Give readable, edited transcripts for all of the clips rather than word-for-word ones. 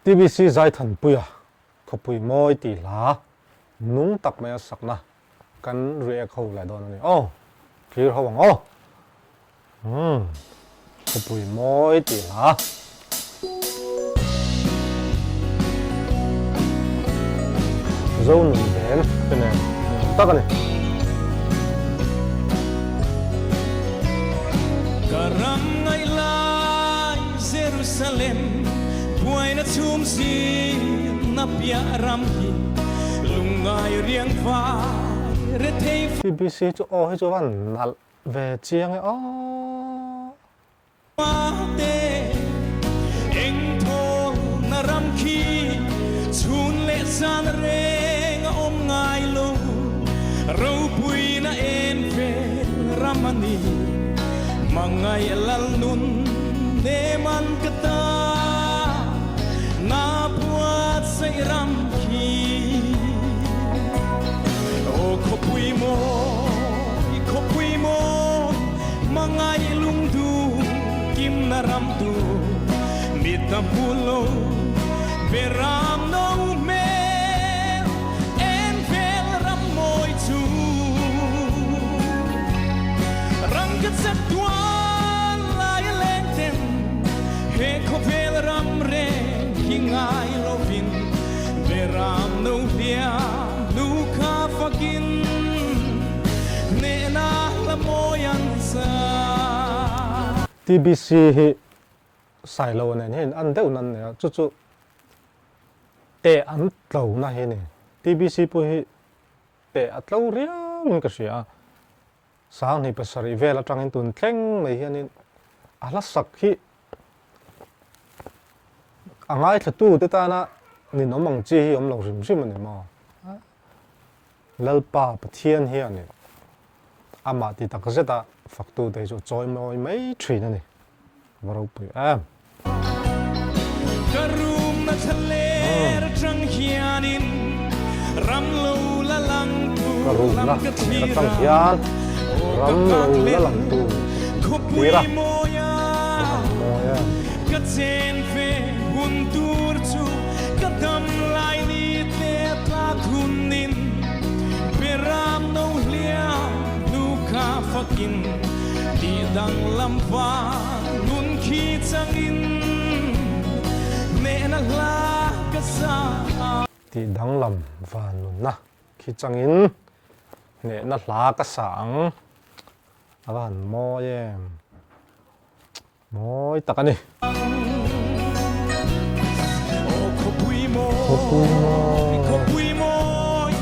TBC Zaithanpuia Khawpui mawi ti la nung tak mai sakna kan ria kho lai don ni oh clear hawang oh Khawpui mawi ti la zo nun den pene tak ani Rangai lai Jerusalem Buaina chhum na Beram hi Lungngai riangvai rethei TBC chu oh hi chu van nal ve chiang oh te engthawlna ram khi chhun le san reng ngai lo ropuina ramani mangai lal nunnema'n kata na buatsaih ram khi o khawpui mawi mangai lungduh kimna ram tu Ṋita pulo Beram no hmel engthawlna ram moi chu Rangkachak tuallaia lengte'n khawvel ram reng ngai lovin Beram no hliam fakin nunnema'n TBC hi sai lo ne hin an deuh nan ne chu chu te an tlo na hi ne TBC pu hi te atlo riang ka sia sang ni pasari vela tangin tun thleng mai hianin ala sak hi angai thatu te ta na ni nomang chi hi om lo rim rim ani ma lalpa pathian hi ani ama ti tak zeta faktu te chu choi moi mai thin ani varau pu karum na thaler chang hianin ram lo la lang tu karuna tang hian ram lo la lang tu tira moya ka chen fe hun tur chu ka dam lai ni te ta thunin Beram no hliam fakin ti dang lam va nun khi changin ne na la ka sa ti dang lam va nun na khi changin ne na hla ka sang awan moi takani khawpui mawi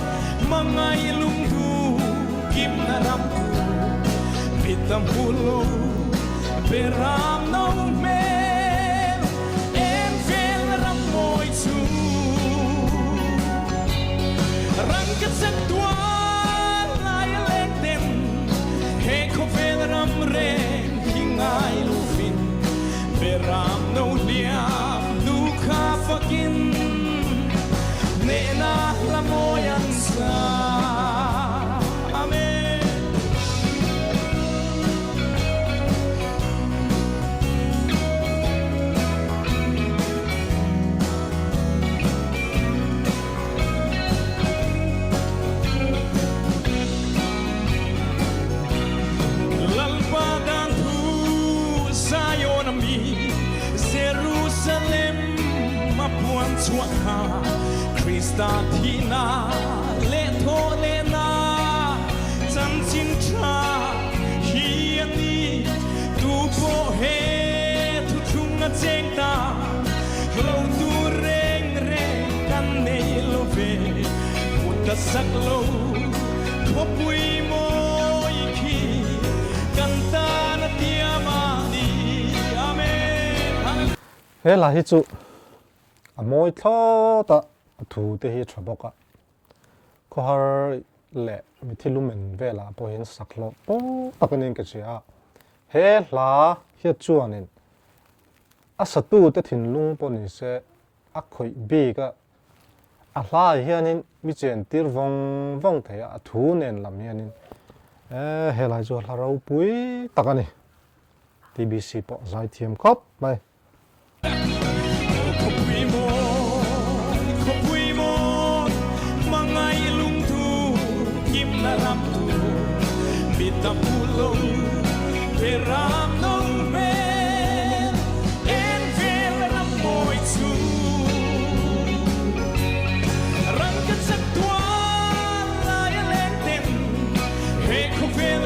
mangai lungduh kimna ram Ṋita pulo Beram no hmel engthawlna ram moi chu Rangkachak tuallaia lengte'n khawvel ram reng ngai lovin Beram no hliam fakin ne na la moi Jerusalem mapuan chuakha Krista thina le tholena chan chin tha hi ani tu po he thu thunga chengta lo tu reng kan nei love mutta saklo khawpui mawi khi kanta na tiama ni he la hi chu a moi thlo ta thu te hi thaboka ko har le mi thilumen vela po hin saklo po takanin ka chia he la hi chuanin a satu te thin lung po ni se a khoi bi ka a hla hianin mi chen tir vong thei a thu nen lam hianin he la chu hla ro pui takani TBC po zai thiam khop mai khawpui mawi Zaithanpuia Beram nunnema'n engthawlna Rangkachak tuallaia lengte'n khawvel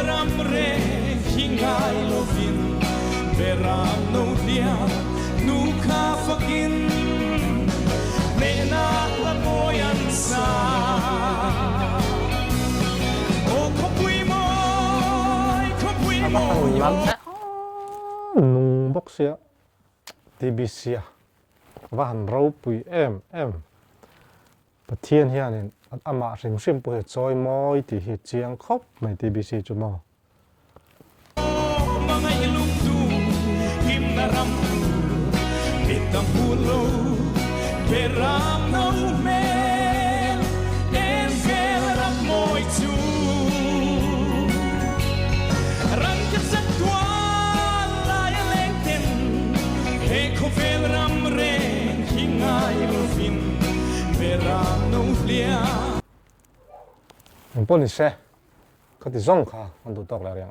reng ngai lovin Beram hliam fakin Ṋēna Buaina Khawpui mawi nung bốc xia TBC và hẳn ropuina và thiên hiện nên ama rừng xiêm bùi trôi môi thì hiện chiang khóc mày TBC cho mò ngaih lungduh kimna Zaithanpuia Beram nunnema'n engthawlna Rangkachak tuallaia lengte'n khawvel reng ngai lovin Beram hliam mình bôn đi xe có thì rong khá con tụ tộc là riêng